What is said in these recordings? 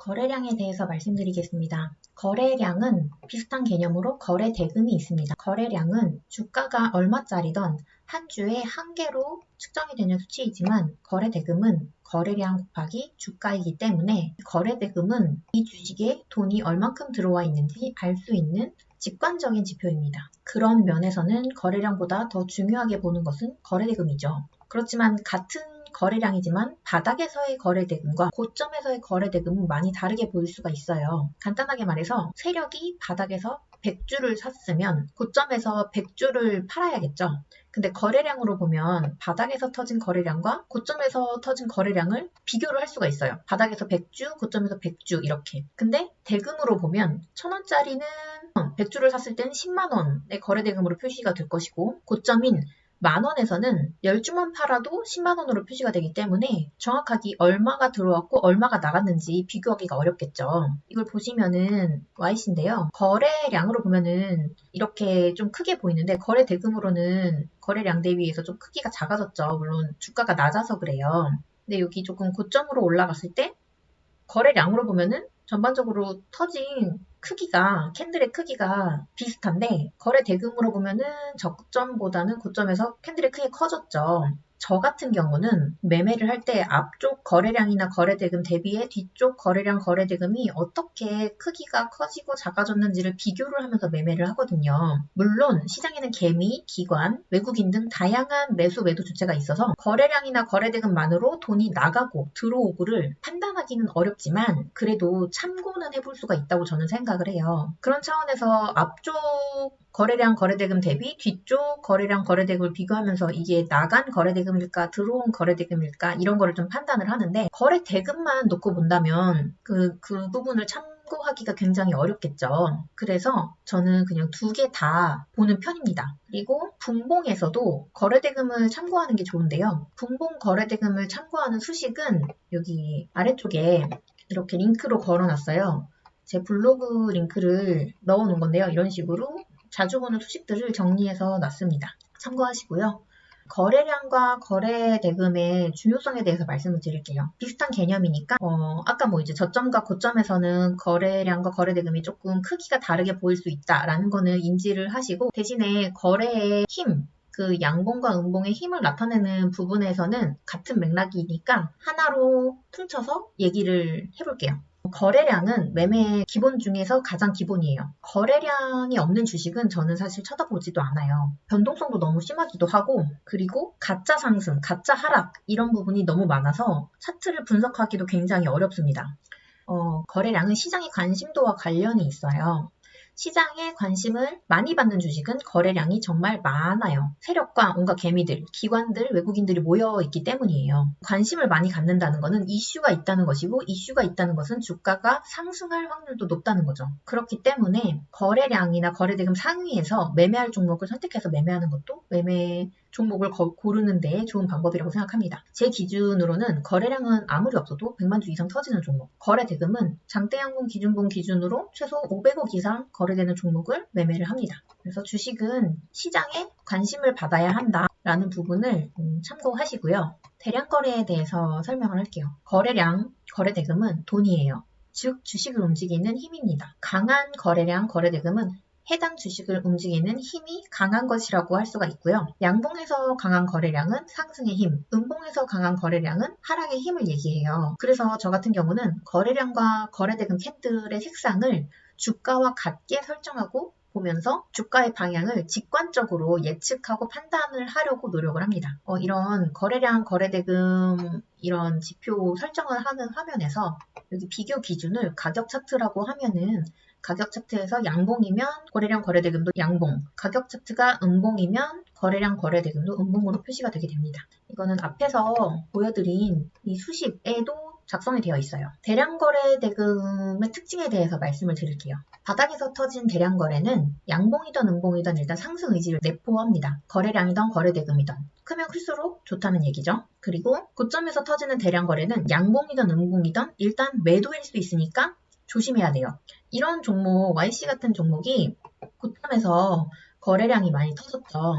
거래량에 대해서 말씀드리겠습니다. 거래량은 비슷한 개념으로 거래 대금이 있습니다. 거래량은 주가가 얼마짜리던 한 주에 한 개로 측정이 되는 수치이지만 거래 대금은 거래량 곱하기 주가이기 때문에 거래 대금은 이 주식에 돈이 얼만큼 들어와 있는지 알 수 있는 직관적인 지표입니다. 그런 면에서는 거래량보다 더 중요하게 보는 것은 거래 대금이죠. 그렇지만 같은 거래량이지만 바닥에서의 거래대금과 고점에서의 거래대금은 많이 다르게 보일 수가 있어요. 간단하게 말해서 세력이 바닥에서 100주를 샀으면 고점에서 100주를 팔아야겠죠. 근데 거래량으로 보면 바닥에서 터진 거래량과 고점에서 터진 거래량을 비교를 할 수가 있어요. 바닥에서 100주, 고점에서 100주 이렇게. 근데 대금으로 보면 1000원짜리는 100주를 샀을 때는 10만원의 거래대금으로 표시가 될 것이고 고점인 만원에서는 10주만 팔아도 10만원으로 표시가 되기 때문에 정확하게 얼마가 들어왔고 얼마가 나갔는지 비교하기가 어렵겠죠. 이걸 보시면은 YC인데요. 거래량으로 보면은 이렇게 좀 크게 보이는데 거래 대금으로는 거래량 대비해서 좀 크기가 작아졌죠. 물론 주가가 낮아서 그래요. 근데 여기 조금 고점으로 올라갔을 때 거래량으로 보면은 전반적으로 터진 크기가, 캔들의 크기가 비슷한데 거래 대금으로 보면은 저점보다는 고점에서 캔들의 크기가 커졌죠. 저 같은 경우는 매매를 할 때 앞쪽 거래량이나 거래대금 대비해 뒤쪽 거래량 거래대금이 어떻게 크기가 커지고 작아졌는지를 비교를 하면서 매매를 하거든요. 물론 시장에는 개미, 기관, 외국인 등 다양한 매수 매도 주체가 있어서 거래량이나 거래대금만으로 돈이 나가고 들어오고를 판단하기는 어렵지만 그래도 참고는 해볼 수가 있다고 저는 생각을 해요. 그런 차원에서 앞쪽 거래량 거래대금 대비 뒤쪽 거래량 거래대금을 비교하면서 이게 나간 거래대금일까 들어온 거래대금일까 이런 거를 좀 판단을 하는데 거래대금만 놓고 본다면 그 부분을 참고하기가 굉장히 어렵겠죠. 그래서 저는 그냥 두 개 다 보는 편입니다. 그리고 분봉에서도 거래대금을 참고하는 게 좋은데요. 분봉 거래대금을 참고하는 수식은 여기 아래쪽에 이렇게 링크로 걸어놨어요. 제 블로그 링크를 넣어놓은 건데요. 이런 식으로 자주 보는 수식들을 정리해서 놨습니다. 참고하시고요. 거래량과 거래대금의 중요성에 대해서 말씀을 드릴게요. 비슷한 개념이니까 아까 이제 저점과 고점에서는 거래량과 거래대금이 조금 크기가 다르게 보일 수 있다라는 거는 인지를 하시고 대신에 거래의 힘, 그 양봉과 음봉의 힘을 나타내는 부분에서는 같은 맥락이니까 하나로 퉁쳐서 얘기를 해볼게요. 거래량은 매매 기본 중에서 가장 기본이에요. 거래량이 없는 주식은 저는 사실 쳐다보지도 않아요. 변동성도 너무 심하기도 하고 그리고 가짜 상승, 가짜 하락 이런 부분이 너무 많아서 차트를 분석하기도 굉장히 어렵습니다. 거래량은 시장의 관심도와 관련이 있어요. 시장에 관심을 많이 받는 주식은 거래량이 정말 많아요. 세력과 온갖 개미들, 기관들, 외국인들이 모여있기 때문이에요. 관심을 많이 갖는다는 것은 이슈가 있다는 것이고 이슈가 있다는 것은 주가가 상승할 확률도 높다는 거죠. 그렇기 때문에 거래량이나 거래대금 상위에서 매매할 종목을 선택해서 매매하는 것도 매매 종목을 고르는 데 좋은 방법이라고 생각합니다. 제 기준으로는 거래량은 아무리 없어도 100만 주 이상 터지는 종목, 거래대금은 장대양봉 기준봉 기준으로 최소 500억 이상 거래되는 종목을 매매를 합니다. 그래서 주식은 시장에 관심을 받아야 한다라는 부분을 참고하시고요. 대량 거래에 대해서 설명을 할게요. 거래량, 거래대금은 돈이에요. 즉 주식을 움직이는 힘입니다. 강한 거래량, 거래대금은 해당 주식을 움직이는 힘이 강한 것이라고 할 수가 있고요. 양봉에서 강한 거래량은 상승의 힘, 음봉에서 강한 거래량은 하락의 힘을 얘기해요. 그래서 저 같은 경우는 거래량과 거래대금 캔들의 색상을 주가와 같게 설정하고 보면서 주가의 방향을 직관적으로 예측하고 판단을 하려고 노력을 합니다. 이런 거래량, 거래대금 이런 지표 설정을 하는 화면에서 여기 비교 기준을 가격 차트라고 하면은 가격 차트에서 양봉이면 거래량 거래대금도 양봉, 가격 차트가 음봉이면 거래량 거래대금도 음봉으로 표시가 되게 됩니다. 이거는 앞에서 보여드린 이 수식에도 작성이 되어 있어요. 대량 거래대금의 특징에 대해서 말씀을 드릴게요. 바닥에서 터진 대량 거래는 양봉이든 음봉이든 일단 상승 의지를 내포합니다. 거래량이든 거래대금이든 크면 클수록 좋다는 얘기죠. 그리고 고점에서 터지는 대량 거래는 양봉이든 음봉이든 일단 매도일 수 있으니까 조심해야 돼요. 이런 종목, YC 같은 종목이 고점에서 거래량이 많이 터졌죠.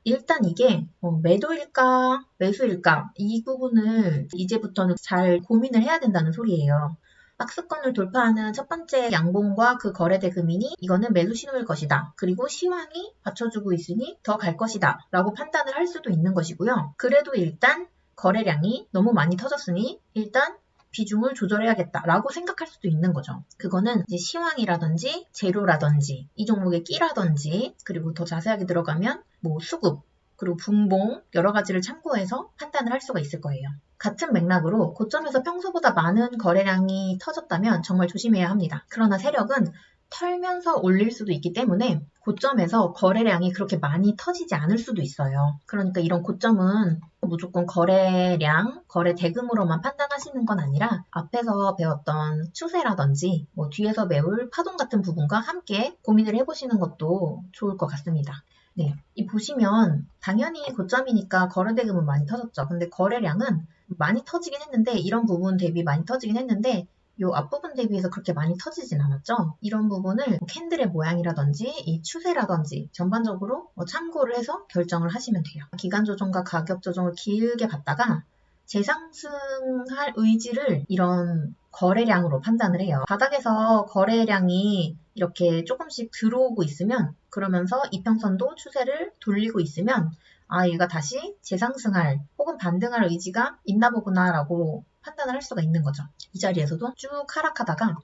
일단 이게 매도일까 매수일까 이 부분을 이제부터는 잘 고민을 해야 된다는 소리예요. 박스권을 돌파하는 첫 번째 양봉과 그 거래대금이니 이거는 매수 신호일 것이다. 그리고 시황이 받쳐주고 있으니 더 갈 것이다. 라고 판단을 할 수도 있는 것이고요. 그래도 일단 거래량이 너무 많이 터졌으니 일단 비중을 조절해야겠다 라고 생각할 수도 있는 거죠. 그거는 이제 시황이라든지 재료라든지 이 종목의 끼라든지 그리고 더 자세하게 들어가면 뭐 수급 그리고 분봉 여러 가지를 참고해서 판단을 할 수가 있을 거예요. 같은 맥락으로 고점에서 평소보다 많은 거래량이 터졌다면 정말 조심해야 합니다. 그러나 세력은 털면서 올릴 수도 있기 때문에 고점에서 거래량이 그렇게 많이 터지지 않을 수도 있어요. 그러니까 이런 고점은 무조건 거래량, 거래 대금으로만 판단하시는 건 아니라 앞에서 배웠던 추세라든지 뭐 뒤에서 메울 파동 같은 부분과 함께 고민을 해보시는 것도 좋을 것 같습니다. 네, 이 보시면 당연히 고점이니까 거래대금은 많이 터졌죠. 근데 거래량은 많이 터지긴 했는데 이런 부분 대비 많이 터지긴 했는데 이 앞부분 대비해서 그렇게 많이 터지진 않았죠. 이런 부분을 캔들의 모양이라든지 이 추세라든지 전반적으로 참고를 해서 결정을 하시면 돼요. 기간 조정과 가격 조정을 길게 봤다가 재상승할 의지를 이런 거래량으로 판단을 해요. 바닥에서 거래량이 이렇게 조금씩 들어오고 있으면 그러면서 이평선도 추세를 돌리고 있으면 아, 얘가 다시 재상승할 혹은 반등할 의지가 있나 보구나 라고 판단을 할 수가 있는 거죠. 이 자리에서도 쭉 하락하다가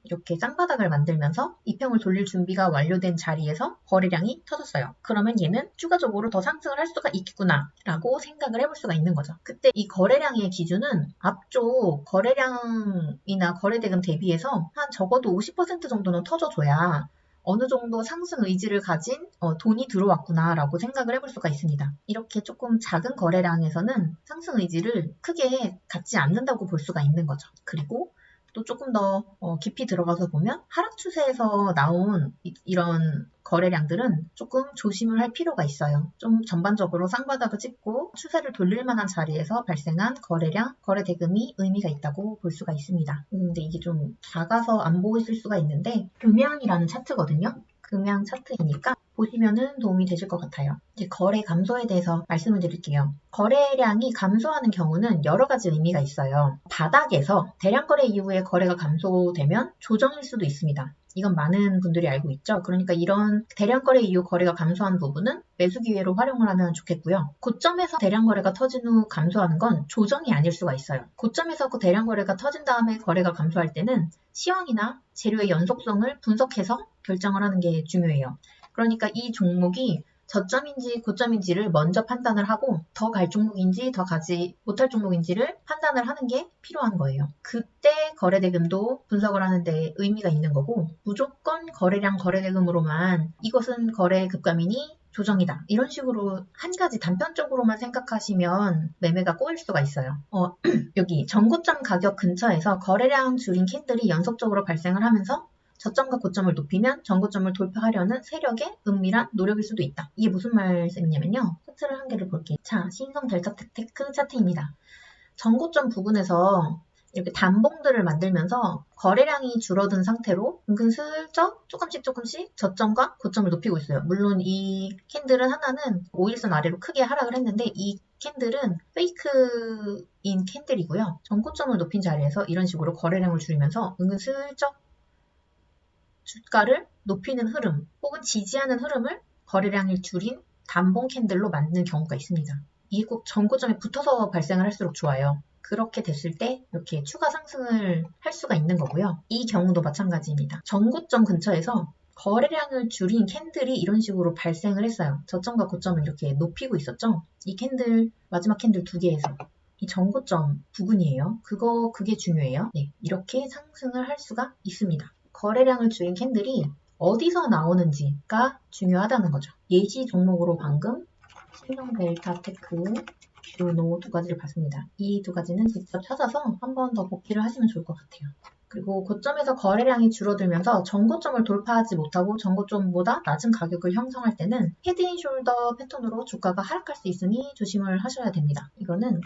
이렇게 쌍바닥을 만들면서 이평을 돌릴 준비가 완료된 자리에서 거래량이 터졌어요. 그러면 얘는 추가적으로 더 상승을 할 수가 있겠구나 라고 생각을 해볼 수가 있는 거죠. 그때 이 거래량의 기준은 앞쪽 거래량이나 거래대금 대비해서 한 적어도 50% 정도는 터져줘야 어느 정도 상승 의지를 가진 돈이 들어왔구나 라고 생각을 해볼 수가 있습니다. 이렇게 조금 작은 거래량에서는 상승 의지를 크게 갖지 않는다고 볼 수가 있는 거죠. 그리고 또 조금 더 깊이 들어가서 보면 하락 추세에서 나온 이런 거래량들은 조금 조심을 할 필요가 있어요. 좀 전반적으로 쌍바닥을 찍고 추세를 돌릴 만한 자리에서 발생한 거래량, 거래 대금이 의미가 있다고 볼 수가 있습니다. 근데 이게 좀 작아서 안 보이실 수가 있는데 금양이라는 차트거든요. 금양 차트이니까 보시면은 도움이 되실 것 같아요. 이제 거래 감소에 대해서 말씀을 드릴게요. 거래량이 감소하는 경우는 여러 가지 의미가 있어요. 바닥에서 대량 거래 이후에 거래가 감소되면 조정일 수도 있습니다. 이건 많은 분들이 알고 있죠. 그러니까 이런 대량 거래 이후 거래가 감소한 부분은 매수 기회로 활용을 하면 좋겠고요. 고점에서 대량 거래가 터진 후 감소하는 건 조정이 아닐 수가 있어요. 고점에서 그 대량 거래가 터진 다음에 거래가 감소할 때는 시황이나 재료의 연속성을 분석해서 결정을 하는 게 중요해요. 그러니까 이 종목이 저점인지 고점인지를 먼저 판단을 하고 더 갈 종목인지 더 가지 못할 종목인지를 판단을 하는 게 필요한 거예요. 그때 거래대금도 분석을 하는 데 의미가 있는 거고 무조건 거래량 거래대금으로만 이것은 거래 급감이니 조정이다. 이런 식으로 한 가지 단편적으로만 생각하시면 매매가 꼬일 수가 있어요. 여기 전고점 가격 근처에서 거래량 줄인 캔들이 연속적으로 발생을 하면서 저점과 고점을 높이면 전고점을 돌파하려는 세력의 은밀한 노력일 수도 있다. 이게 무슨 말씀이냐면요. 차트를 한 개를 볼게요. 자, 신성 델타 테크 차트입니다. 전고점 부분에서 이렇게 단봉들을 만들면서 거래량이 줄어든 상태로 은근슬쩍 조금씩 저점과 고점을 높이고 있어요. 물론 이 캔들은 하나는 5일선 아래로 크게 하락을 했는데 이 캔들은 페이크인 캔들이고요. 전고점을 높인 자리에서 이런 식으로 거래량을 줄이면서 은근슬쩍 주가를 높이는 흐름 혹은 지지하는 흐름을 거래량을 줄인 단봉 캔들로 만드는 경우가 있습니다. 이게 꼭 전고점에 붙어서 발생을 할수록 좋아요. 그렇게 됐을 때 이렇게 추가 상승을 할 수가 있는 거고요. 이 경우도 마찬가지입니다. 전고점 근처에서 거래량을 줄인 캔들이 이런 식으로 발생을 했어요. 저점과 고점을 이렇게 높이고 있었죠. 이 캔들, 마지막 캔들 두 개에서 이 전고점 부분이에요. 그게 중요해요. 네, 이렇게 상승을 할 수가 있습니다. 거래량을 줄인 캔들이 어디서 나오는지가 중요하다는 거죠. 예시 종목으로 방금 신성 델타 테크, 듀노 두 가지를 봤습니다. 이 두 가지는 직접 찾아서 한 번 더 복기를 하시면 좋을 것 같아요. 그리고 고점에서 거래량이 줄어들면서 전고점을 돌파하지 못하고 전고점보다 낮은 가격을 형성할 때는 헤드앤숄더 패턴으로 주가가 하락할 수 있으니 조심을 하셔야 됩니다. 이거는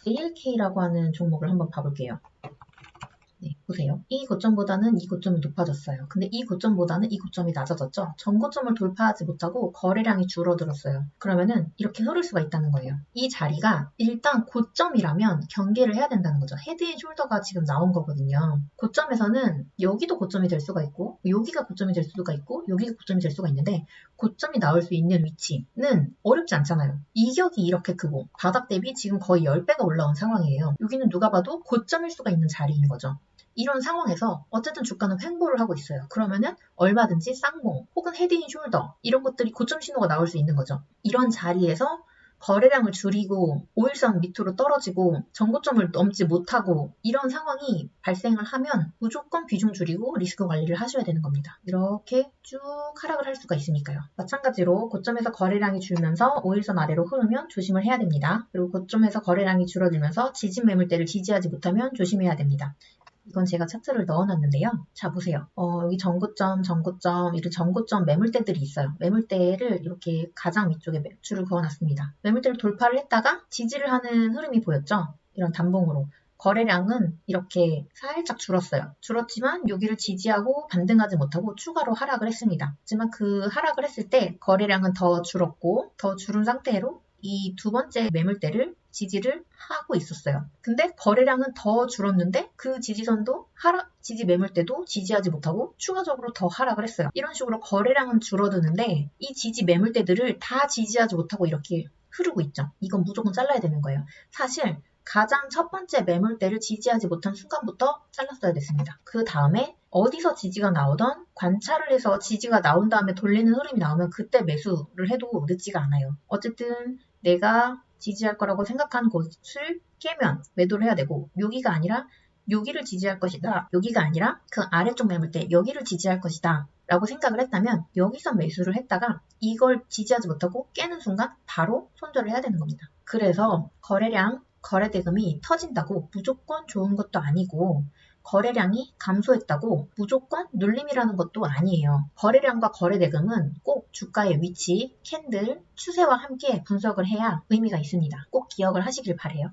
JLK라고 하는 종목을 한번 봐볼게요. 네, 보세요. 이 고점보다는 이 고점이 높아졌어요. 근데 이 고점보다는 이 고점이 낮아졌죠. 전고점을 돌파하지 못하고 거래량이 줄어들었어요. 그러면은 이렇게 흐를 수가 있다는 거예요. 이 자리가 일단 고점이라면 경계를 해야 된다는 거죠. 헤드앤숄더가 지금 나온 거거든요. 고점에서는 여기도 고점이 될 수가 있고 여기가 고점이 될 수가 있고 여기가 고점이 될 수가 있는데 고점이 나올 수 있는 위치는 어렵지 않잖아요. 이격이 이렇게 크고 바닥 대비 지금 거의 10배가 올라온 상황이에요. 여기는 누가 봐도 고점일 수가 있는 자리인 거죠. 이런 상황에서 어쨌든 주가는 횡보를 하고 있어요. 그러면은 얼마든지 쌍봉 혹은 헤드앤숄더 이런 것들이 고점 신호가 나올 수 있는 거죠. 이런 자리에서 거래량을 줄이고 5일선 밑으로 떨어지고 전고점을 넘지 못하고 이런 상황이 발생을 하면 무조건 비중 줄이고 리스크 관리를 하셔야 되는 겁니다. 이렇게 쭉 하락을 할 수가 있으니까요. 마찬가지로 고점에서 거래량이 줄면서 5일선 아래로 흐르면 조심을 해야 됩니다. 그리고 고점에서 거래량이 줄어들면서 지진 매물대를 지지하지 못하면 조심해야 됩니다. 이건 제가 차트를 넣어놨는데요. 자, 보세요. 여기 전고점, 이런 전고점 매물대들이 있어요. 매물대를 이렇게 가장 위쪽에 줄을 그어놨습니다. 매물대를 돌파를 했다가 지지를 하는 흐름이 보였죠? 이런 단봉으로. 거래량은 이렇게 살짝 줄었어요. 줄었지만 여기를 지지하고 반등하지 못하고 추가로 하락을 했습니다. 하지만 그 하락을 했을 때 거래량은 더 줄었고 더 줄은 상태로 이 두 번째 매물대를 지지를 하고 있었어요. 근데 거래량은 더 줄었는데 그 지지선도 지지 매물대도 지지하지 못하고 추가적으로 더 하락을 했어요. 이런 식으로 거래량은 줄어드는데 이 지지 매물대들을 다 지지하지 못하고 이렇게 흐르고 있죠. 이건 무조건 잘라야 되는 거예요. 사실 가장 첫 번째 매물대를 지지하지 못한 순간부터 잘랐어야 됐습니다. 그 다음에 어디서 지지가 나오던 관찰을 해서 지지가 나온 다음에 돌리는 흐름이 나오면 그때 매수를 해도 늦지가 않아요. 어쨌든 내가 지지할 거라고 생각하는 곳을 깨면 매도를 해야 되고 여기가 아니라 여기를 지지할 것이다. 여기가 아니라 그 아래쪽 매물대 여기를 지지할 것이다. 라고 생각을 했다면 여기서 매수를 했다가 이걸 지지하지 못하고 깨는 순간 바로 손절을 해야 되는 겁니다. 그래서 거래량, 거래대금이 터진다고 무조건 좋은 것도 아니고 거래량이 감소했다고 무조건 눌림이라는 것도 아니에요. 거래량과 거래대금은 꼭 주가의 위치, 캔들, 추세와 함께 분석을 해야 의미가 있습니다. 꼭 기억을 하시길 바라요.